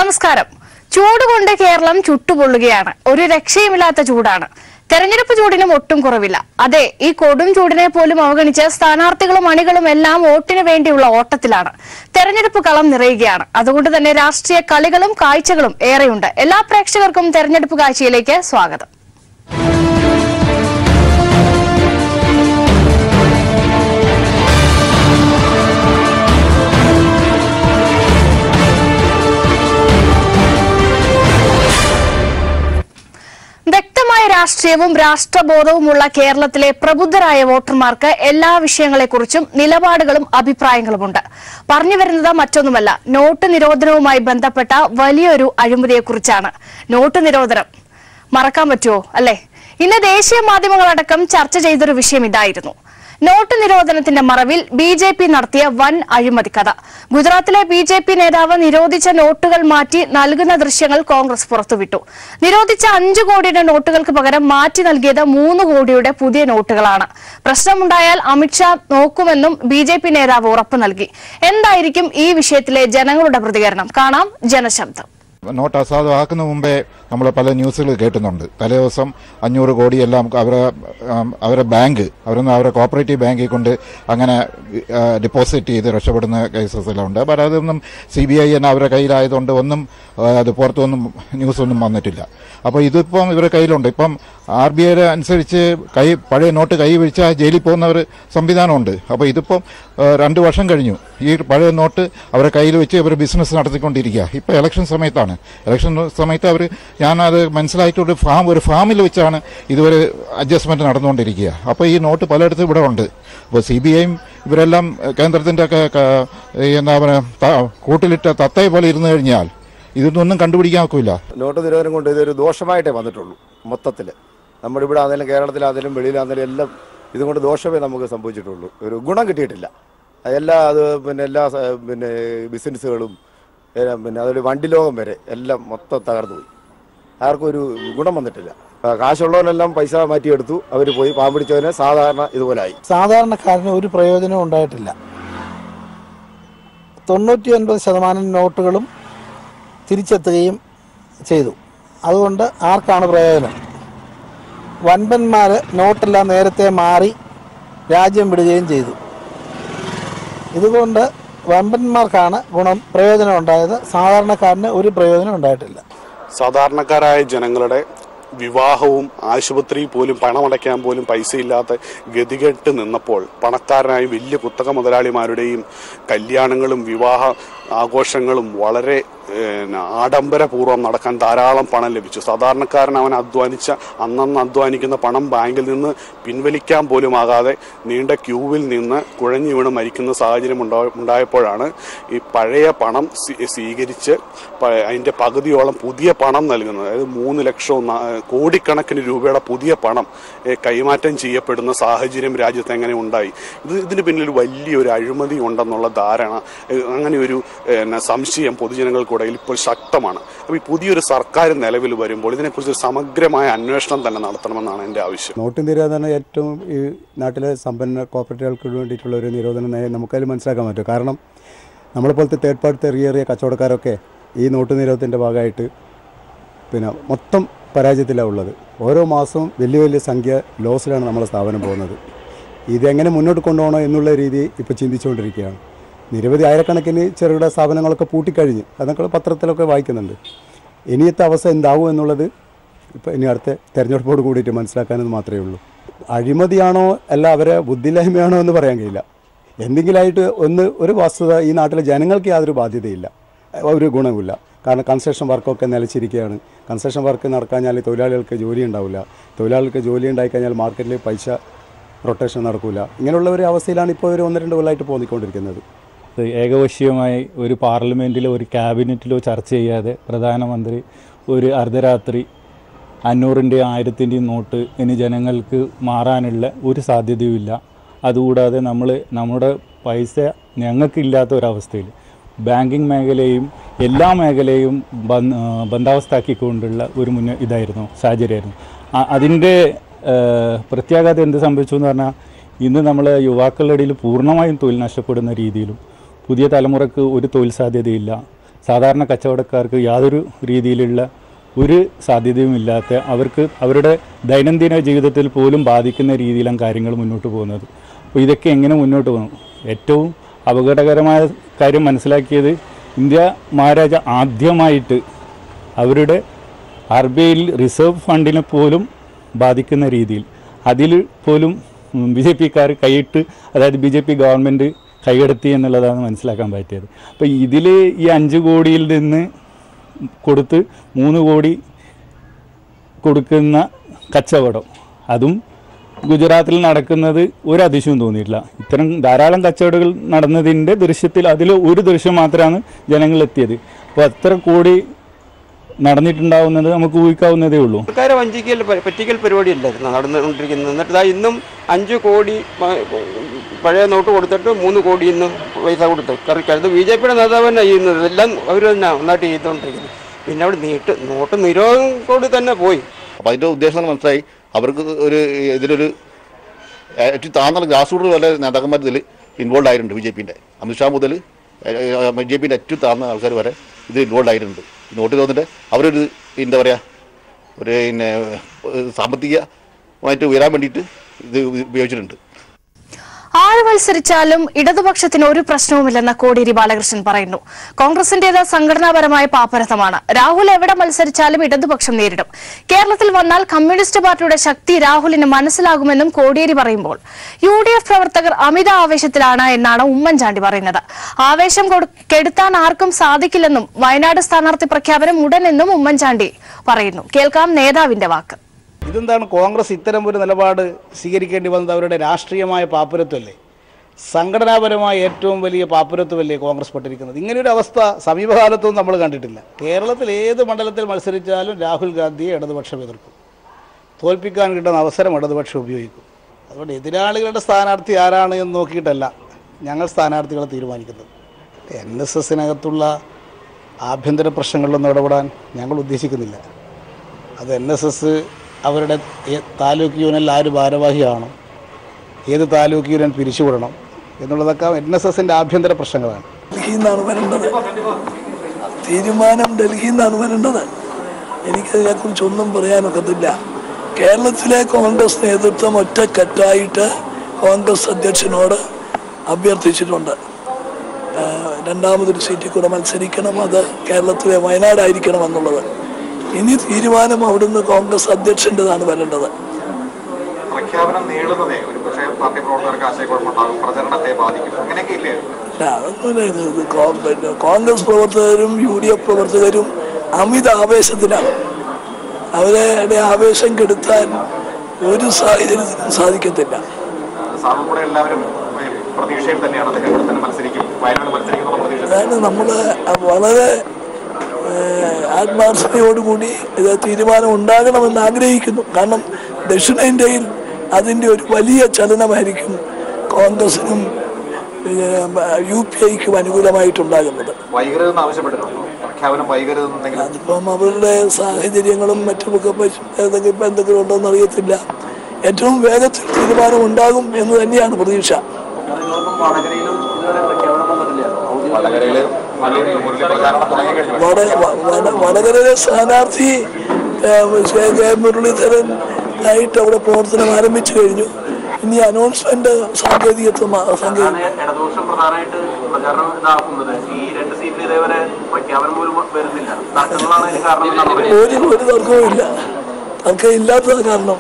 നമസ്കാരം. ചൂടുകൊണ്ട് കേരളം ചുട്ടുപൊള്ളുകയാണ്. ഒരു രക്ഷയുമില്ലാത്ത ചൂടാണ്. തെരഞ്ഞെടുപ്പ് ചൂടിനും ഒട്ടും കുറവില്ല. അതെ, ഈ കൊടും ചൂടിനെ പോലും അവഗണിച്ച് സ്ഥാനാർത്ഥികളും അണികളും എല്ലാം വോട്ടിന് വേണ്ടിയുള്ള ഓട്ടത്തിലാണ്. തെരഞ്ഞെടുപ്പ് കളം നിറയുകയാണ്. അതുകൊണ്ട് തന്നെ രാഷ്ട്രീയ കളികളും കാഴ്ചകളും ഏറെയുണ്ട്. എല്ലാ പ്രേക്ഷകർക്കും തെരഞ്ഞെടുപ്പ് കാഴ്ചയിലേക്ക് സ്വാഗതം. വ്യക്തമായ രാഷ്ട്രീയവും രാഷ്ട്രബോധവുമുള്ള കേരളത്തിലെ പ്രബുദ്ധരായ വോട്ടർമാർക്ക് എല്ലാ വിഷയങ്ങളെക്കുറിച്ചും നിലപാടുകളും അഭിപ്രായങ്ങളുമുണ്ട്. പറഞ്ഞു വരുന്നത് മറ്റൊന്നുമല്ല, നോട്ട് നിരോധനവുമായി ബന്ധപ്പെട്ട വലിയൊരു അഴിമതിയെക്കുറിച്ചാണ്. നോട്ട് നിരോധനം മറക്കാൻ പറ്റുമോ അല്ലെ? ഇന്ന് ദേശീയ മാധ്യമങ്ങളടക്കം ചർച്ച ചെയ്തൊരു വിഷയം ഇതായിരുന്നു. നോട്ട് നിരോധനത്തിന്റെ മറവിൽ BJP നടത്തിയ വൻ അഴിമതി കഥ. ഗുജറാത്തിലെ BJP നേതാവ് നിരോധിച്ച നോട്ടുകൾ മാറ്റി നൽകുന്ന ദൃശ്യങ്ങൾ കോൺഗ്രസ് പുറത്തുവിട്ടു. നിരോധിച്ച 5 കോടിയുടെ നോട്ടുകൾക്ക് പകരം മാറ്റി നൽകിയത് 3 കോടിയുടെ പുതിയ നോട്ടുകളാണ്. പ്രശ്നമുണ്ടായാൽ അമിത്ഷാ നോക്കുമെന്നും BJP നേതാവ് ഉറപ്പു നൽകി. എന്തായിരിക്കും ഈ വിഷയത്തിലെ ജനങ്ങളുടെ പ്രതികരണം? കാണാം ജനശബ്ദം. നോട്ട് അസാധുവാക്കുന്ന മുമ്പേ നമ്മൾ പല ന്യൂസുകൾ കേട്ടുന്നുണ്ട്. തലേദിവസം 500 കോടിയെല്ലാം അവരെ ബാങ്ക് അവരെ കോപ്പറേറ്റീവ് ബാങ്കിൽ കൊണ്ട് അങ്ങനെ ഡിപ്പോസിറ്റ് ചെയ്ത് രക്ഷപ്പെടുന്ന കേസസ് എല്ലാം ഉണ്ട്. അപ്പോൾ അതൊന്നും CBI തന്നെ അവരുടെ കയ്യിലായതുകൊണ്ട് ഒന്നും അത് പുറത്തൊന്നും ന്യൂസൊന്നും വന്നിട്ടില്ല. അപ്പോൾ ഇതിപ്പം ഇവരുടെ കയ്യിലുണ്ട്. ഇപ്പം RBI അനുസരിച്ച് പഴയ നോട്ട് കൈ പിടിച്ചാൽ ജയിലിൽ പോകുന്ന ഒരു സംവിധാനമുണ്ട്. അപ്പോൾ ഇതിപ്പം 2 വർഷം കഴിഞ്ഞു. ഈ പഴയ നോട്ട് അവരുടെ കയ്യിൽ വെച്ച് ഇവർ ബിസിനസ് നടത്തിക്കൊണ്ടിരിക്കുക. ഇപ്പോൾ ഇലക്ഷൻ സമയത്താണ്. ഇലക്ഷൻ സമയത്ത് ഞാനത് മനസ്സിലാക്കിയിട്ട് ഒരു ഫാമിൽ വെച്ചാണ് ഇതുവരെ അഡ്ജസ്റ്റ്മെന്റ് നടന്നുകൊണ്ടിരിക്കുക. അപ്പോൾ ഈ നോട്ട് പലയിടത്തും ഇവിടെ ഉണ്ട്. അപ്പോൾ CBIയും ഇവരെല്ലാം കേന്ദ്രത്തിൻ്റെ ഒക്കെ എന്താ പറയുക കൂട്ടിലിട്ട തത്തയെ പോലെ ഇരുന്ന് കഴിഞ്ഞാൽ ഇതൊന്നും കണ്ടുപിടിക്കാൻ ഒക്കില്ല. നോട്ട് നിരോധനം കൊണ്ട് ഇതൊരു ദോഷമായിട്ടേ വന്നിട്ടുള്ളൂ. മൊത്തത്തിൽ നമ്മുടെ ഇവിടെ ആണെങ്കിലും കേരളത്തിലാണെങ്കിലും വെളിയിലാണെങ്കിലും എല്ലാം ഇതുകൊണ്ട് ദോഷമേ നമുക്ക് സംഭവിച്ചിട്ടുള്ളൂ. ഒരു ഗുണം കിട്ടിയിട്ടില്ല. എല്ലാ എല്ലാ ബിസിനസ്സുകളും അതൊരു വണ്ടി ലോകം വരെ എല്ലാം മൊത്തം തകർന്നു പോയി. ആർക്കും ഒരു ഗുണം വന്നിട്ടില്ല. കാശുള്ളവരെല്ലാം പൈസ മാറ്റിയെടുത്തു. അവർ പോയി പാമ്പിടിച്ചവനെ സാധാരണ ഇതുപോലായി. സാധാരണക്കാരന് ഒരു പ്രയോജനവും ഉണ്ടായിട്ടില്ല. 99% നോട്ടുകളും തിരിച്ചെത്തുകയും ചെയ്തു. അതുകൊണ്ട് ആർക്കാണ് പ്രയോജനം? വൻപന്മാർ നോട്ടെല്ലാം നേരത്തെ മാറി രാജ്യം വിടുകയും ചെയ്തു. ഇതുകൊണ്ട് വമ്പന്മാർക്കാണ് പ്രയോജനം ഉണ്ടായത്. സാധാരണക്കാരന് ഒരു പ്രയോജനം ഉണ്ടായിട്ടില്ല. സാധാരണക്കാരായ ജനങ്ങളുടെ വിവാഹവും ആശുപത്രി പോലും പണമടയ്ക്കാൻ പോലും പൈസയില്ലാത്ത ഗതികെട്ട് നിന്നപ്പോൾ പണക്കാരനായ വലിയ കുത്തക മുതലാളിമാരുടെയും കല്യാണങ്ങളും വിവാഹ ആഘോഷങ്ങളും വളരെ ആഡംബരപൂർവ്വം നടക്കാൻ ധാരാളം പണം ലഭിച്ചു. സാധാരണക്കാരൻ അവൻ അന്നന്ന് അധ്വാനിക്കുന്ന പണം ബാങ്കിൽ നിന്ന് പിൻവലിക്കാൻ പോലും ആകാതെ നീണ്ട ക്യൂവിൽ നിന്ന് കുഴഞ്ഞു വീണ് മരിക്കുന്ന സാഹചര്യം ഉണ്ടായപ്പോഴാണ് ഈ പഴയ പണം സ്വീകരിച്ച് അതിൻ്റെ പകുതിയോളം പുതിയ പണം നൽകുന്നത്. അതായത് 3 ലക്ഷം കോടിക്കണക്കിന് രൂപയുടെ പുതിയ പണം കൈമാറ്റം ചെയ്യപ്പെടുന്ന സാഹചര്യം രാജ്യത്ത് എങ്ങനെ ഉണ്ടായി? ഇതിന് പിന്നിൽ വലിയൊരു അഴിമതി ഉണ്ടെന്നുള്ള ധാരണ, അങ്ങനെ ഒരു സംശയം പൊതുജനങ്ങൾക്കിടയിൽ ഇപ്പോൾ ശക്തമാണ്. അപ്പോൾ ഈ പുതിയൊരു സർക്കാർ നിലവിൽ വരുമ്പോൾ ഇതിനെക്കുറിച്ച് സമഗ്രമായ അന്വേഷണം തന്നെ നടത്തണമെന്നാണ് എൻ്റെ ആവശ്യം. നോട്ട് നിരോധനം ഏറ്റവും ഈ നാട്ടിലെ സമ്പന്ന കോർപ്പറേറ്റുകൾക്ക് വേണ്ടിയിട്ടുള്ള ഒരു നിരോധന നയം നമുക്കതിൽ മനസ്സിലാക്കാൻ പറ്റും. കാരണം നമ്മളെപ്പോലത്തെ തേർഡ് പാർട്ടി ചെറിയ കച്ചവടക്കാരൊക്കെ ഈ നോട്ട് നിരോധനത്തിൻ്റെ ഭാഗമായിട്ട് മൊത്തം പരാജയത്തിലാണ് ഉള്ളത്. ഓരോ മാസവും വലിയ സംഖ്യ ലോസിലാണ് നമ്മളെ സ്ഥാപനം പോകുന്നത്. ഇതെങ്ങനെ മുന്നോട്ട് കൊണ്ടുപോകണോ എന്നുള്ള രീതി ഇപ്പോൾ ചിന്തിച്ചുകൊണ്ടിരിക്കുകയാണ്. നിരവധി ആയിരക്കണക്കിന് ചെറുകിട സ്ഥാപനങ്ങളൊക്കെ പൂട്ടിക്കഴിഞ്ഞ് അതൊക്കെ പത്രത്തിലൊക്കെ വായിക്കുന്നുണ്ട്. ഇനിയത്തെ അവസ്ഥ എന്താവും എന്നുള്ളത് ഇപ്പോൾ ഇനി അടുത്ത തെരഞ്ഞെടുപ്പോട് കൂടിയിട്ട് മനസ്സിലാക്കാനെന്ന് മാത്രമേ ഉള്ളൂ. അഴിമതിയാണോ അല്ല അവരെ ബുദ്ധിയില്ലായ്മയാണോ എന്ന് പറയാൻ കഴിയില്ല. എന്തെങ്കിലുമായിട്ട് ഒരു വസ്തുത ഈ നാട്ടിലെ ജനങ്ങൾക്ക് യാതൊരു ബാധ്യതയില്ല, ഒരു ഗുണമില്ല. കാരണം കൺസ്ട്രക്ഷൻ വർക്കൊക്കെ നിലച്ചിരിക്കുകയാണ്. കൺസ്ട്രക്ഷൻ വർക്ക് നടക്കാഞ്ഞാൽ തൊഴിലാളികൾക്ക് ജോലി ഉണ്ടാവില്ല. തൊഴിലാളികൾക്ക് ജോലി ഉണ്ടായിക്കഴിഞ്ഞാൽ മാർക്കറ്റിൽ പൈസ റൊട്ടേഷൻ നടക്കില്ല. ഇങ്ങനെയുള്ള ഒരു അവസ്ഥയിലാണ് ഇപ്പോൾ ഒരു 1-2 കൊല്ലമായിട്ട് പോന്നിക്കൊണ്ടിരിക്കുന്നത്. ഏകപക്ഷീയമായി ഒരു പാർലമെൻറ്റിലോ ഒരു ക്യാബിനറ്റിലോ ചർച്ച ചെയ്യാതെ പ്രധാനമന്ത്രി ഒരു അർദ്ധരാത്രി 500-ൻ്റെയും 1000-ൻ്റെയും നോട്ട് ഇനി ജനങ്ങൾക്ക് മാറാനുള്ള ഒരു സാധ്യതയുമില്ല. അതുകൂടാതെ നമ്മുടെ പൈസ ഞങ്ങൾക്കില്ലാത്ത ഒരവസ്ഥയിൽ ബാങ്കിങ് മേഖലയും എല്ലാ മേഖലയും ബന്ധാവസ്ഥയാക്കിക്കൊണ്ടുള്ള ഒരു സാഹചര്യമായിരുന്നു. അതിൻ്റെ പ്രത്യാഘാതം എന്ത് സംഭവിച്ചു എന്ന് പറഞ്ഞാൽ ഇന്ന് നമ്മൾ യുവാക്കളുടെ ഇടയിൽ പൂർണ്ണമായും തൊഴിൽ നഷ്ടപ്പെടുന്ന രീതിയിലും പുതിയ തലമുറക്ക് ഒരു തൊഴിൽ സാധ്യതയില്ല. സാധാരണ കച്ചവടക്കാർക്ക് യാതൊരു രീതിയിലുള്ള ഒരു സാധ്യതയുമില്ലാത്ത അവർക്ക് അവരുടെ ദൈനംദിന ജീവിതത്തിൽ പോലും ബാധിക്കുന്ന രീതിയിലാണ് കാര്യങ്ങൾ മുന്നോട്ട് പോകുന്നത്. അപ്പോൾ ഇതൊക്കെ എങ്ങനെ മുന്നോട്ട് പോകും? ഏറ്റവും അപകടകരമായ കാര്യം മനസ്സിലാക്കിയത് ഇന്ത്യ മഹാരാജ ആദ്യമായിട്ട് അവരുടെ RBI റിസർവ് ഫണ്ടിനെ പോലും ബാധിക്കുന്ന രീതിയിൽ അതിൽ പോലും BJPക്കാർ കൈയിട്ട്, അതായത് BJP ഗവൺമെൻറ് കൈയടത്തി എന്നുള്ളതാണ് മനസ്സിലാക്കാൻ പറ്റിയത്. അപ്പോൾ ഇതിൽ ഈ 5 കോടിയിൽ നിന്ന് കൊടുത്ത് 3 കോടി കൊടുക്കുന്ന കച്ചവടം, അതും ഗുജറാത്തിൽ നടക്കുന്നത് ഒരു അതിശയവും തോന്നിയിട്ടില്ല. ഇത്തരം ധാരാളം കച്ചവടങ്ങൾ നടന്നതിൻ്റെ ദൃശ്യത്തിൽ അതിൽ ഒരു ദൃശ്യം മാത്രമാണ് ജനങ്ങളെത്തിയത്. അപ്പോൾ അത്ര കോടി നടന്നിട്ടുണ്ടാവുന്നത് നമുക്ക് ഊഹിക്കാവുന്നതേ ഉള്ളൂ. സർക്കാരെ പറ്റിക്കൽ പരിപാടിയല്ലായിരുന്നു നടന്നുകൊണ്ടിരിക്കുന്നത്. എന്നിട്ട് ഇന്നും 5 കോടി പഴയ നോട്ട് കൊടുത്തിട്ട് 3 കോടി ഇന്നും പൈസ കൊടുത്തു. അത് BJPയുടെ നേതാവ് തന്നെ ചെയ്യുന്നത്, എല്ലാം അവർ തന്നെ നന്നായിട്ട് ചെയ്തുകൊണ്ടിരിക്കുന്നത്. പിന്നെ അവിടെ നോട്ട് നിരോധനം കൂടി തന്നെ പോയി. അപ്പോൾ അതിൻ്റെ ഉദ്ദേശം മനസ്സിലായി. അവർക്ക് ഇതിലൊരു ഏറ്റവും താഴ്ന്ന ഗ്രാസ് റൂട്ട് വരെ നേതാക്കന്മാർ ഇതിൽ ഇൻവോൾവ് ആയിട്ടുണ്ട്. BJPൻ്റെ അമിത്ഷാ മുതൽ BJPൻ്റെ ഏറ്റവും താഴ്ന്ന ആൾക്കാർ വരെ ഇത് ഇൻവോൾവ് ആയിട്ടുണ്ട്. നോട്ട് തോന്നിട്ട് അവരൊരു എന്താ പറയുക, ഒരു സാമ്പത്തികമായിട്ട് ഉയരാൻ വേണ്ടിയിട്ട് ഇത് ഉപയോഗിച്ചിട്ടുണ്ട്. ആര് മത്സരിച്ചാലും ഇടതുപക്ഷത്തിന് ഒരു പ്രശ്നവുമില്ലെന്ന് കോടിയേരി ബാലകൃഷ്ണൻ പറയുന്നു. കോൺഗ്രസിന്റേത് സംഘടനാപരമായ പാപ്പരത്തമാണ്. രാഹുൽ എവിടെ മത്സരിച്ചാലും ഇടതുപക്ഷം നേരിടും. കേരളത്തിൽ വന്നാൽ കമ്മ്യൂണിസ്റ്റ് പാർട്ടിയുടെ ശക്തി രാഹുലിന് മനസ്സിലാകുമെന്നും കോടിയേരി പറയുമ്പോൾ UDF പ്രവർത്തകർ അമിത ആവേശത്തിലാണ് എന്നാണ് ഉമ്മൻചാണ്ടി പറയുന്നത്. ആവേശം കെടുത്താൻ ആർക്കും സാധിക്കില്ലെന്നും വയനാട് സ്ഥാനാർത്ഥി പ്രഖ്യാപനം ഉടനെന്നും ഉമ്മൻചാണ്ടി പറയുന്നു. കേൾക്കാം നേതാവിന്റെ വാക്ക്. ഇതെന്താണ് കോൺഗ്രസ് ഇത്തരം ഒരു നിലപാട് സ്വീകരിക്കേണ്ടി വന്നത്? അവരുടെ രാഷ്ട്രീയമായ പാപ്പരത്വമല്ലേ, സംഘടനാപരമായ ഏറ്റവും വലിയ പാപ്പരത്വമല്ലേ കോൺഗ്രസ് പെട്ടിരിക്കുന്നത്? ഇങ്ങനെയൊരു അവസ്ഥ സമീപകാലത്തൊന്നും നമ്മൾ കണ്ടിട്ടില്ല. കേരളത്തിൽ ഏത് മണ്ഡലത്തിൽ മത്സരിച്ചാലും രാഹുൽ ഗാന്ധിയെ ഇടതുപക്ഷം എതിർക്കും. തോൽപ്പിക്കാൻ കിട്ടുന്ന അവസരം ഇടതുപക്ഷം ഉപയോഗിക്കും. അതുകൊണ്ട് എതിരാളികളുടെ സ്ഥാനാർത്ഥി ആരാണ് എന്ന് നോക്കിയിട്ടല്ല ഞങ്ങൾ സ്ഥാനാർത്ഥികളെ തീരുമാനിക്കുന്നത്. NSSനകത്തുള്ള ആഭ്യന്തര പ്രശ്നങ്ങളിലൊന്നും ഇടപെടാൻ ഞങ്ങൾ ഉദ്ദേശിക്കുന്നില്ല. അത് NSS അവരുടെ താലൂക്ക് യൂണിയനിൽ ആര് ഭാരവാഹിയാണോ, ഏത് താലൂക്ക് യൂണിയൻ പിരിച്ചുവിടണം എന്നുള്ളതൊക്കെ NSSൻ്റെ ആഭ്യന്തര പ്രശ്നങ്ങളാണ്. ഡൽഹിയിൽ നിന്നാണ് വരേണ്ടത്, തീരുമാനം ഡൽഹിയിൽ നിന്നാണ് വരേണ്ടത്. എനിക്കതിനെക്കുറിച്ചൊന്നും പറയാനൊക്കത്തില്ല. കേരളത്തിലെ കോൺഗ്രസ് നേതൃത്വം ഒറ്റക്കെട്ടായിട്ട് കോൺഗ്രസ് അധ്യക്ഷനോട് അഭ്യർത്ഥിച്ചിട്ടുണ്ട്. രണ്ടാമതൊരു സീറ്റിൽ കൂടെ മത്സരിക്കണം, അത് കേരളത്തിലെ വയനാടായിരിക്കണം എന്നുള്ളത്. ഇനി തീരുമാനം അവിടുന്ന് കോൺഗ്രസ് അധ്യക്ഷൻ്റെതാണ് വരേണ്ടത്. കോൺഗ്രസ് പ്രവർത്തകരും UDF പ്രവർത്തകരും അമിത ആവേശത്തിലാണ്. അവരുടെ ആവേശം കെടുത്താൻ ഒരു സാഹചര്യത്തിനും സാധിക്കത്തില്ല. നമ്മൾ വളരെ ആത്മാർത്ഥതയോടുകൂടി ഇത് തീരുമാനം ഉണ്ടാകണമെന്ന് ആഗ്രഹിക്കുന്നു. കാരണം ദക്ഷിണേന്ത്യയിൽ അതിൻ്റെ ഒരു വലിയ ചലനമായിരിക്കും കോൺഗ്രസിനും UPIക്കും അനുകൂലമായിട്ടുണ്ടാകുന്നത്. അതിപ്പം അവരുടെ സാഹചര്യങ്ങളും മറ്റുമൊക്കെ എന്തെങ്കിലും ഉണ്ടോയെന്ന് അറിയത്തില്ല. ഏറ്റവും വേഗത്തിൽ തീരുമാനം ഉണ്ടാകും എന്ന് തന്നെയാണ് പ്രതീക്ഷ. വടകരയിലെ സ്ഥാനാർത്ഥി K മുരളീധരൻ ആയിട്ട് അവിടെ പ്രവർത്തനം ആരംഭിച്ചു കഴിഞ്ഞു. ഇനി അനൗൺസ്മെന്റ് സാങ്കേതികത്വം ഒരു തർക്കവും ഇല്ല. തർക്കമില്ലാത്തത് കാരണം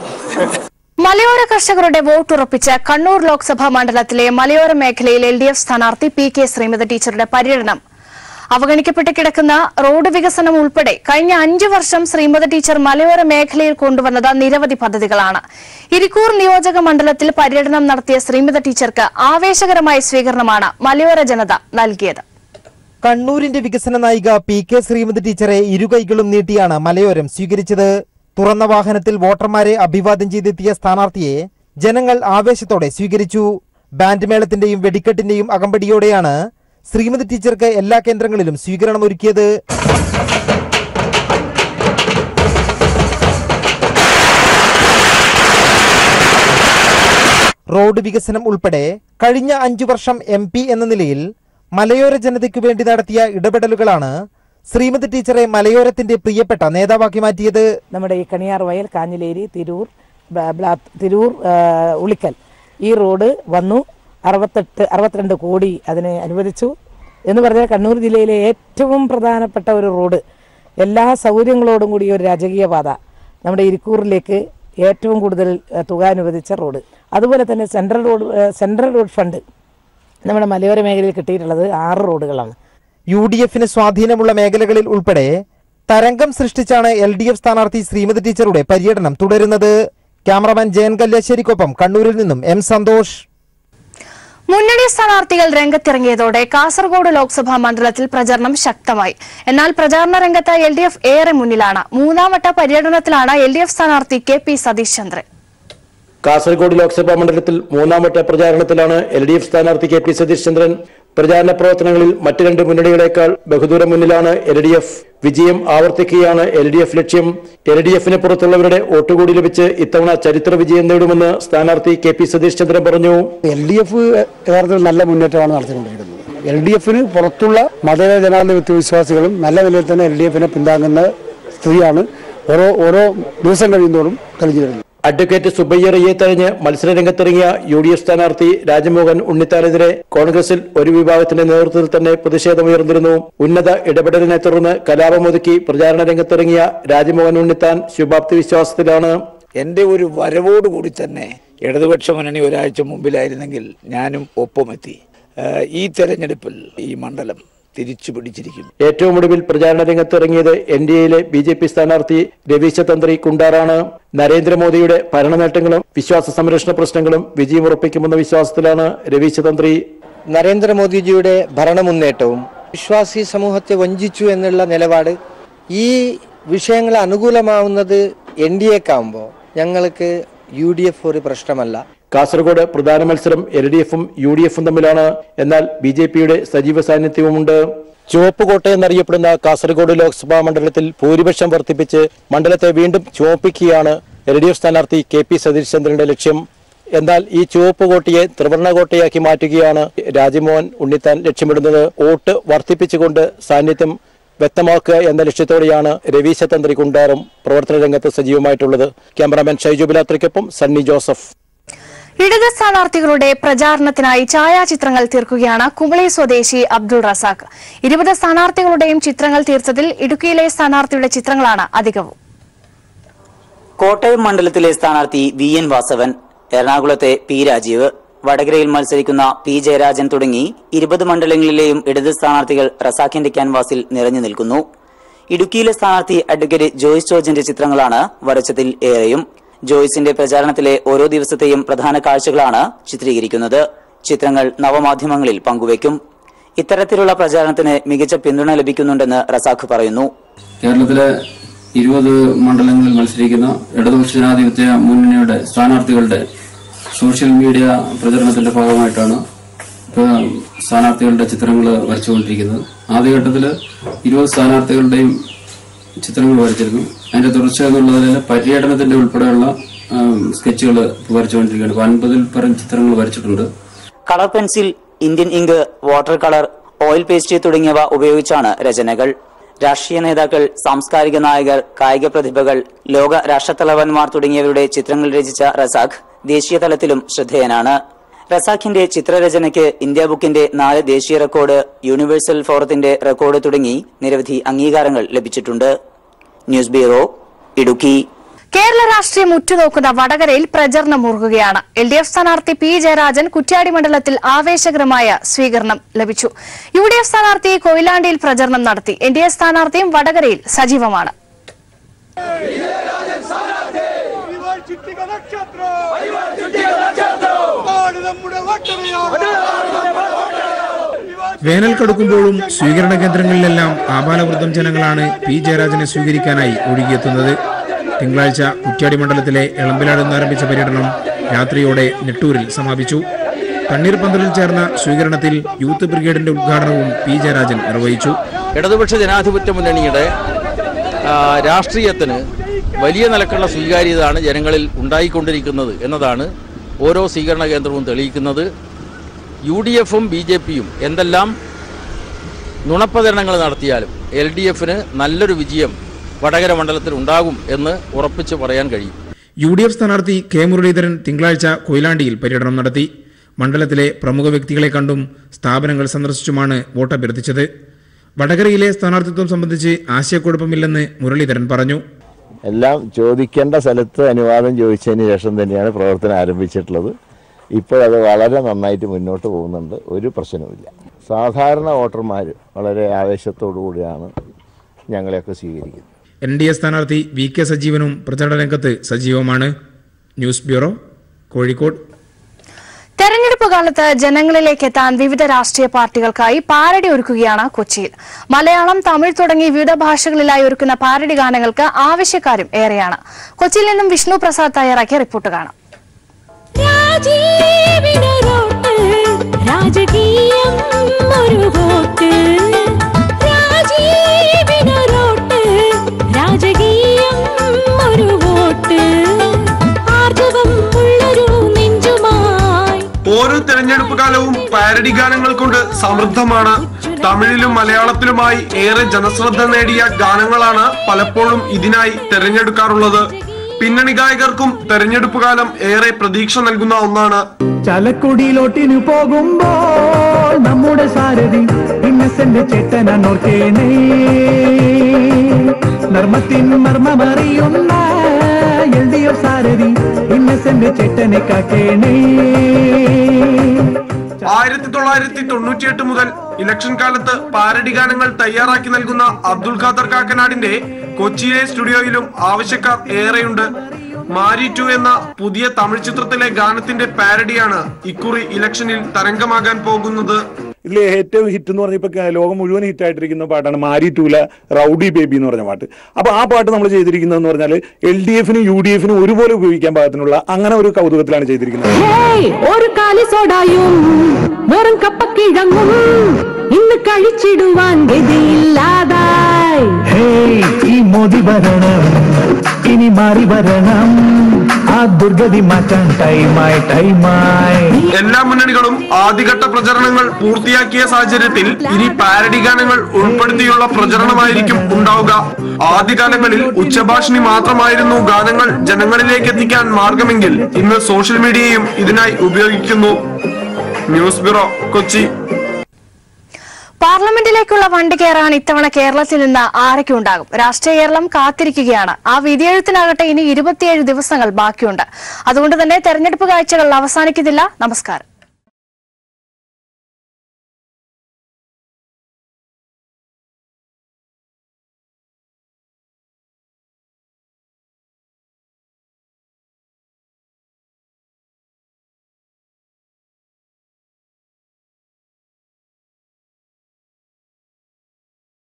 മലയോര കർഷകരുടെ വോട്ടുറപ്പിച്ച് കണ്ണൂർ ലോക്സഭാ മണ്ഡലത്തിലെ മലയോര മേഖലയിൽ LDF സ്ഥാനാർത്ഥി PK ശ്രീമതി ടീച്ചറുടെ പര്യടനം അവഗണിക്കപ്പെട്ട് കിടക്കുന്ന റോഡ് വികസനം ഉൾപ്പെടെ കഴിഞ്ഞ 5 വർഷം ശ്രീമതി ടീച്ചർ മലയോര മേഖലയിൽ കൊണ്ടുവന്നത് നിരവധി പദ്ധതികളാണ്. ഇരിക്കൂർ നിയോജക മണ്ഡലത്തിൽ പര്യടനം നടത്തിയ ശ്രീമതി ടീച്ചർക്ക് ആവേശകരമായ സ്വീകരണമാണ് മലയോര ജനത നൽകിയത്. കണ്ണൂരിന്റെ വികസന നായിക PK ശ്രീമതി ടീച്ചറെ ഇരുകൈകളും നീട്ടിയാണ് മലയോരം സ്വീകരിച്ചത്. തുറന്ന വാഹനത്തിൽ വോട്ടർമാരെ അഭിവാദ്യം ചെയ്തെത്തിയ സ്ഥാനാർത്ഥിയെ ജനങ്ങൾ ആവേശത്തോടെ സ്വീകരിച്ചു. ബാൻഡ് മേളത്തിന്റെയും വെടിക്കെട്ടിന്റെയും അകമ്പടിയോടെയാണ് ശ്രീമതി ടീച്ചർക്ക് എല്ലാ കേന്ദ്രങ്ങളിലും സ്വീകരണം ഒരുക്കിയത്. റോഡ് വികസനം ഉൾപ്പെടെ കഴിഞ്ഞ 5 വർഷം MP എന്ന നിലയിൽ മലയോര ജനതയ്ക്കു വേണ്ടി നടത്തിയ ഇടപെടലുകളാണ് ശ്രീമതി ടീച്ചറെ മലയോരത്തിന്റെ പ്രിയപ്പെട്ട നേതാവാക്കി മാറ്റിയത്. നമ്മുടെ ഈ കണിയാർ വയൽ, കാഞ്ഞിലേരി, തിരൂർ, ഉളിക്കൽ ഈ റോഡ് വന്നു. 62 കോടി അതിനെ അനുവദിച്ചു എന്ന് പറഞ്ഞാൽ കണ്ണൂർ ജില്ലയിലെ ഏറ്റവും പ്രധാനപ്പെട്ട ഒരു റോഡ്, എല്ലാ സൗകര്യങ്ങളോടും കൂടി ഒരു രാജകീയ പാത, നമ്മുടെ ഇരിക്കൂറിലേക്ക് ഏറ്റവും കൂടുതൽ തുക അനുവദിച്ച റോഡ്. അതുപോലെ തന്നെ സെൻട്രൽ റോഡ് ഫണ്ട് നമ്മുടെ മലയോര മേഖലയിൽ കിട്ടിയിട്ടുള്ളത് 6 റോഡുകളാണ്. UDFന് സ്വാധീനമുള്ള മേഖലകളിൽ ഉൾപ്പെടെ തരംഗം സൃഷ്ടിച്ചാണ് LDF സ്ഥാനാർത്ഥി ശ്രീമതി ടീച്ചറുടെ പര്യടനം തുടരുന്നത്. ക്യാമറമാൻ ജയൻ കല്യാശ്ശേരിക്കൊപ്പം കണ്ണൂരിൽ നിന്നും M സന്തോഷ്. മുന്നണി സ്ഥാനാർത്ഥികൾ രംഗത്തിറങ്ങിയതോടെ കാസർഗോഡ് ലോക്സഭാ മണ്ഡലത്തിൽ പ്രചരണം ശക്തമായി. എന്നാൽ പ്രചാരണ രംഗത്ത് LDF ഏറെ മുന്നിലാണ്. 3ാം വട്ട പര്യടനത്തിലാണ് LDF സ്ഥാനാർത്ഥി KP സതീഷ് ചന്ദ്രൻ. കാസർഗോഡ് ലോക്സഭാ മണ്ഡലത്തിൽ 3ാം വട്ട പ്രചാരണത്തിലാണ് LDF സ്ഥാനാർത്ഥി KP സതീഷ് ചന്ദ്രൻ. പ്രചാരണ പ്രവർത്തനങ്ങളിൽ മറ്റ് 2 മുന്നണികളെക്കാൾ ബഹുദൂരം മുന്നിലാണ് LDF. വിജയം ആവർത്തിക്കുകയാണ് LDF ലക്ഷ്യം. LDFന് പുറത്തുള്ളവരുടെ വോട്ടുകൂടി ലഭിച്ച് ഇത്തവണ ചരിത്ര വിജയം നേടുമെന്ന് സ്ഥാനാർത്ഥി KP സതീഷ് ചന്ദ്രൻ പറഞ്ഞു. LDF യഥാർത്ഥത്തിൽ നല്ല മുന്നേറ്റമാണ് നടത്തിക്കൊണ്ടിരിക്കുന്നത്. LDFന് പുറത്തുള്ള മതേതര ജനാധിപത്യ വിശ്വാസികളും നല്ല നിലയിൽ തന്നെ LDFനെ പിന്താങ്ങുന്ന സ്ഥിതിയാണ് ഓരോ ദിവസം കഴിയുന്നതോറും തെളിഞ്ഞു വരുന്നത്. അഡ്വക്കേറ്റ് സുബയ്യറയെ തഴഞ്ഞ് മത്സരരംഗത്തിറങ്ങിയ UDF സ്ഥാനാർത്ഥി രാജ്മോഹൻ ഉണ്ണിത്താനെതിരെ കോൺഗ്രസിൽ ഒരു വിഭാഗത്തിന്റെ നേതൃത്വത്തിൽ തന്നെ പ്രതിഷേധമുയർന്നിരുന്നു. ഉന്നത ഇടപെടലിനെ തുടർന്ന് കലാപമൊതുക്കി പ്രചാരണ രംഗത്തിറങ്ങിയ രാജ്മോഹൻ ഉണ്ണിത്താൻ ശുഭാപ്തി വിശ്വാസത്തിലാണ്. എന്റെ ഒരു വരവോടുകൂടി തന്നെ ഇടതുപക്ഷ മുന്നണി ഒരാഴ്ച മുമ്പിലായിരുന്നെങ്കിൽ ഞാനും ഒപ്പമെത്തി. ഈ തെരഞ്ഞെടുപ്പിൽ ഈ മണ്ഡലം തിരിച്ചു പിടിച്ചിരിക്കും. ഏറ്റവും ഒടുവിൽ പ്രചാരണ രംഗത്തിറങ്ങിയത് NDAയിലെ BJP സ്ഥാനാർത്ഥി രവീശ തന്ത്രി കുണ്ടാറാണ്. നരേന്ദ്രമോദിയുടെ ഭരണനേട്ടങ്ങളും വിശ്വാസ സംരക്ഷണ പ്രശ്നങ്ങളും വിജയമുറപ്പിക്കുമെന്ന വിശ്വാസത്തിലാണ് രവീശ തന്ത്രി. നരേന്ദ്രമോദിജിയുടെ ഭരണമുന്നേറ്റവും വിശ്വാസി സമൂഹത്തെ വഞ്ചിച്ചു എന്നുള്ള നിലപാട് ഈ വിഷയങ്ങൾ അനുകൂലമാവുന്നത് NDAക്കാവുമ്പോൾ ഞങ്ങൾക്ക് UDF ഒരു പ്രശ്നമല്ല. കാസർഗോഡ് പ്രധാന മത്സരം LDFും UDFും തമ്മിലാണ്. എന്നാൽ BJPയുടെ സജീവ സാന്നിധ്യവുമുണ്ട്. ചുവപ്പ് കോട്ട എന്നറിയപ്പെടുന്ന കാസർഗോഡ് ലോക്സഭാ മണ്ഡലത്തിൽ ഭൂരിപക്ഷം വർദ്ധിപ്പിച്ച് മണ്ഡലത്തെ വീണ്ടും ചുവപ്പിക്കുകയാണ് LDF സ്ഥാനാർത്ഥി KP സതീഷ് ചന്ദ്രന്റെ ലക്ഷ്യം. എന്നാൽ ഈ ചുവപ്പ് കോട്ടയെ ത്രിവർണ്ണ കോട്ടയാക്കി മാറ്റുകയാണ് രാജ്മോഹൻ ഉണ്ണിത്താൻ ലക്ഷ്യമിടുന്നത്. വോട്ട് വർദ്ധിപ്പിച്ചുകൊണ്ട് സാന്നിധ്യം വ്യക്തമാക്കുക എന്ന ലക്ഷ്യത്തോടെയാണ് രവീശ തന്ത്രി കുണ്ടാറും പ്രവർത്തന രംഗത്ത് സജീവമായിട്ടുള്ളത്. ക്യാമറാമാൻ ഷൈജു ബിലാത്രിക്കൊപ്പം സണ്ണി ജോസഫ്. ഇടത് സ്ഥാനാർത്ഥികളുടെ പ്രചാരണത്തിനായി ഛായാചിത്രങ്ങൾ തീർക്കുകയാണ് കുമളി സ്വദേശി അബ്ദുൾ റസാഖ്. 20 സ്ഥാനാർത്ഥികളുടെയും ചിത്രങ്ങൾ തീർത്തതിൽ ഇടുക്കിയിലെ സ്ഥാനാർത്ഥിയുടെ ചിത്രങ്ങളാണ് അധികവും. കോട്ടയം മണ്ഡലത്തിലെ സ്ഥാനാർത്ഥി VN വാസവൻ, എറണാകുളത്തെ P രാജീവ്, വടകരയിൽ മത്സരിക്കുന്ന P ജയരാജൻ തുടങ്ങി 20 മണ്ഡലങ്ങളിലെയും ഇടത് സ്ഥാനാർത്ഥികൾ റസാഖിന്റെ ക്യാൻവാസിൽ നിറഞ്ഞു നിൽക്കുന്നു. ഇടുക്കിയിലെ സ്ഥാനാർത്ഥി അഡ്വക്കേറ്റ് ജോയ്സ് ജോർജിന്റെ ചിത്രങ്ങളാണ് വരച്ചതിൽ ഏറെയും. ജോയ്സിന്റെ പ്രചാരണത്തിലെ ഓരോ ദിവസത്തെയും പ്രധാന കാഴ്ചകളാണ് ചിത്രീകരിക്കുന്നത്. ചിത്രങ്ങൾ നവമാധ്യമങ്ങളിൽ പങ്കുവയ്ക്കും. ഇത്തരത്തിലുള്ള പ്രചാരണത്തിന് മികച്ച പിന്തുണ ലഭിക്കുന്നുണ്ടെന്ന് റസാഖ് പറയുന്നു. കേരളത്തിലെ 20 മണ്ഡലങ്ങളിൽ മത്സരിക്കുന്ന ഇടതുപക്ഷ ജനാധിപത്യ മുന്നണിയുടെ സ്ഥാനാർത്ഥികളുടെ സോഷ്യൽ മീഡിയ പ്രചരണത്തിന്റെ ഭാഗമായിട്ടാണ് സ്ഥാനാർത്ഥികളുടെ ചിത്രങ്ങൾ വരച്ചുകൊണ്ടിരിക്കുന്നത്. ആദ്യഘട്ടത്തിൽ 20 സ്ഥാനാർത്ഥികളുടെയും ചിത്രങ്ങൾ വരച്ചിരുന്നു. അതിന്റെ തുടർച്ച എന്നുള്ളതിൽ പര്യടനത്തിന്റെ ഉൾപ്പെടെയുള്ള സ്കെച്ചുകൾ വരച്ചുകൊണ്ടിരിക്കുകയാണ്. 50-ൽ പരം ചിത്രങ്ങൾ വരച്ചിട്ടുണ്ട്. Colour pencil, Indian ink, water colour, oil paste തുടങ്ങിയവ ഉപയോഗിച്ചാണ് രചനകൾ. രാഷ്ട്രീയ നേതാക്കൾ, സാംസ്കാരിക നായകർ, കായിക പ്രതിഭകൾ, ലോക രാഷ്ട്രത്തലവന്മാർ തുടങ്ങിയവരുടെ ചിത്രങ്ങൾ രചിച്ച റസാഖ് ദേശീയ തലത്തിലും ശ്രദ്ധേയനാണ്. റസാഖിന്റെ ചിത്രരചനയ്ക്ക് ഇന്ത്യ ബുക്കിന്റെ 4 ദേശീയ റെക്കോർഡ്, യൂണിവേഴ്സൽ ഫോറത്തിന്റെ റെക്കോർഡ് തുടങ്ങി നിരവധി അംഗീകാരങ്ങൾ ലഭിച്ചിട്ടുണ്ട്. News bureau, Idukki. കേരള രാഷ്ട്രീയം ഉറ്റുനോക്കുന്ന വടകരയിൽ പ്രചരണം മുറുകുകയാണ്. LDF സ്ഥാനാർത്ഥി P ജയരാജൻ കുറ്റ്യാടി മണ്ഡലത്തിൽ ആവേശകരമായ സ്വീകരണം ലഭിച്ചു. UDF സ്ഥാനാർത്ഥി കൊയിലാണ്ടിയിൽ പ്രചരണം നടത്തി. NDA സ്ഥാനാർത്ഥിയും വടകരയിൽ സജീവമാണ്. വേനൽ കടുക്കുമ്പോഴും സ്വീകരണ കേന്ദ്രങ്ങളിലെല്ലാം ആബാലവൃദ്ധം ജനങ്ങളാണ് P ജയരാജനെ സ്വീകരിക്കാനായി ഒഴുകിയെത്തുന്നത്. തിങ്കളാഴ്ച കുറ്റ്യാടി മണ്ഡലത്തിലെ എളമ്പിലാട് നിന്നാരംഭിച്ച പര്യടനം രാത്രിയോടെ നെട്ടൂരിൽ സമാപിച്ചു. തണ്ണീർപന്തലിൽ ചേർന്ന സ്വീകരണത്തിൽ യൂത്ത് ബ്രിഗേഡിന്റെ ഉദ്ഘാടനവും P ജയരാജൻ നിർവഹിച്ചു. ഇടതുപക്ഷ ജനാധിപത്യ മുന്നണിയുടെ രാഷ്ട്രീയത്തിന് വലിയ നിലക്കുള്ള സ്വീകാര്യതയാണ് ജനങ്ങളിൽ ഉണ്ടായിക്കൊണ്ടിരിക്കുന്നത് എന്നതാണ് ഓരോ സ്വീകരണ കേന്ദ്രവും തെളിയിക്കുന്നത്. UDFും BJPയും എന്തെല്ലാം നുണപ്രചരണങ്ങൾ നടത്തിയാലും LDF-ന് നല്ലൊരു വിജയം വടകര മണ്ഡലത്തിൽ ഉണ്ടാകും എന്ന് ഉറപ്പിച്ച് പറയാൻ കഴിയും. UDF സ്ഥാനാർത്ഥി കെ മുരളീധരൻ തിങ്കളാഴ്ച കൊയിലാണ്ടിയിൽ പര്യടനം നടത്തി. മണ്ഡലത്തിലെ പ്രമുഖ വ്യക്തികളെ കണ്ടും സ്ഥാപനങ്ങൾ സന്ദർശിച്ചുമാണ് വോട്ടഭ്യർത്ഥിച്ചത്. വടകരയിലെ സ്ഥാനാർത്ഥിത്വം സംബന്ധിച്ച് ആശയക്കുഴപ്പമില്ലെന്ന് മുരളീധരൻ പറഞ്ഞു. എല്ലാം ചോദിക്കേണ്ട സ്ഥലത്ത് അനുവാദം ചോദിച്ചതിന് ശേഷം തന്നെയാണ് പ്രവർത്തനം ആരംഭിച്ചിട്ടുള്ളത്. ഇപ്പോഴത് വളരെ നന്നായിട്ട് മുന്നോട്ട് പോകുന്നുണ്ട്, ഒരു പ്രശ്നവുമില്ല. സാധാരണ വോട്ടർമാർ വളരെ ആവേശത്തോടു കൂടിയാണ് ഞങ്ങളെയൊക്കെ സ്വീകരിക്കുന്നത്. NDA സ്ഥാനാർത്ഥി VK സജീവനും പ്രചരണ രംഗത്ത് സജീവമാണ്. News bureau, Kozhikode. തെരഞ്ഞെടുപ്പ് കാലത്ത് ജനങ്ങളിലേക്ക് എത്താൻ വിവിധ രാഷ്ട്രീയ പാർട്ടികൾക്കായി പാരഡി ഒരുക്കുകയാണ് കൊച്ചിയിൽ. മലയാളം, തമിഴ് തുടങ്ങി വിവിധ ഭാഷകളിലായി ഒരുക്കുന്ന പാരഡി ഗാനങ്ങൾക്ക് ആവശ്യക്കാരും ഏറെയാണ്. കൊച്ചിയിൽ നിന്നും വിഷ്ണു പ്രസാദ് തയ്യാറാക്കിയ റിപ്പോർട്ട് കാണാം. ഓരോ തെരഞ്ഞെടുപ്പ് കാലവും പാരഡി ഗാനങ്ങൾ കൊണ്ട് സമൃദ്ധമാണ്. തമിഴിലും മലയാളത്തിലുമായി ഏറെ ജനശ്രദ്ധ നേടിയ ഗാനങ്ങളാണ് പലപ്പോഴും ഇതിനായി തെരഞ്ഞെടുക്കാറുള്ളത്. പിന്നണി ഗായകർക്കും തെരഞ്ഞെടുപ്പ് കാലം ഏറെ പ്രതീക്ഷ നൽകുന്ന ഒന്നാണ്. ചലക്കുടിയിലോട്ടിനു പോകുമ്പോൾ നമ്മുടെ സാരഥി ഇന്നസെന്റ് ചേട്ടനോർക്കേണേ, നർമ്മത്തിൻ മർമ്മമറിയുന്ന LDF സാരഥി ഇന്നസെന്റ് ചേട്ടനെ കാക്കേണേ. 1998 മുതൽ ഇലക്ഷൻ കാലത്ത് പാരഡി ഗാനങ്ങൾ തയ്യാറാക്കി നൽകുന്ന അബ്ദുൽ ഖാദർ കാക്കനാടിന്റെ കൊച്ചിയിലെ സ്റ്റുഡിയോയിലും ആവശ്യക്കാർ ഏറെയുണ്ട്. മാരി 2 എന്ന പുതിയ തമിഴ് ചിത്രത്തിലെ ഗാനത്തിന്റെ പാരഡിയാണ് ഇക്കുറി ഇലക്ഷനിൽ തരംഗമാകാൻ പോകുന്നത്. ഇതിലെ ഏറ്റവും ഹിറ്റ് എന്ന് പറഞ്ഞാൽ ഇപ്പൊ ലോകം മുഴുവൻ ഹിറ്റായിട്ടിരിക്കുന്ന പാട്ടാണ് മാരി 2-ലെ റൗഡി ബേബി എന്ന് പറഞ്ഞ പാട്ട്. അപ്പൊ ആ പാട്ട് നമ്മൾ ചെയ്തിരിക്കുന്നതെന്ന് പറഞ്ഞാൽ LDF-നും UDF-നും ഒരുപോലെ ഉപയോഗിക്കാൻ പാകത്തിനുള്ള അങ്ങനെ ഒരു കൗതുകത്തിലാണ് ചെയ്തിരിക്കുന്നത്. ഒരു കാലി സോഡായും വെറും കപ്പക്കിഴങ്ങും ഇന്ന് കഴിച്ചിടുവാൻ ഗതിയില്ലാതായി. ഈ മോദി ഭരണം ഇനി മാറി വരണം, ആ ദുർഗതി മാറ്റാൻ ടൈമായി. എല്ലാ മുന്നണികളും ആദ്യഘട്ട പ്രചരണങ്ങൾ പൂർത്തിയാക്കിയ സാഹചര്യത്തിൽ ഇനി പാരഡി ഗാനങ്ങൾ ഉൾപ്പെടുത്തിയുള്ള പ്രചരണമായിരിക്കും ഉണ്ടാവുക. ആദ്യകാലങ്ങളിൽ ഉച്ചഭാഷിണി മാത്രമായിരുന്നു ഗാനങ്ങൾ ജനങ്ങളിലേക്ക് എത്തിക്കാൻ മാർഗമെങ്കിൽ ഇന്ന് സോഷ്യൽ മീഡിയയും ഇതിനായി ഉപയോഗിക്കുന്നു. News bureau, Kochi. പാർലമെന്റിലേക്കുള്ള വണ്ടി കയറാൻ ഇത്തവണ കേരളത്തിൽ നിന്ന് ആരൊക്കെ ഉണ്ടാകും? രാഷ്ട്രീയ കേരളം കാത്തിരിക്കുകയാണ്. ആ വിധിയെഴുത്തിനാകട്ടെ ഇനി 27 ദിവസങ്ങൾ ബാക്കിയുണ്ട്. അതുകൊണ്ട് തന്നെ തെരഞ്ഞെടുപ്പ് കാഴ്ചകൾ അവസാനിക്കുന്നില്ല. നമസ്കാരം.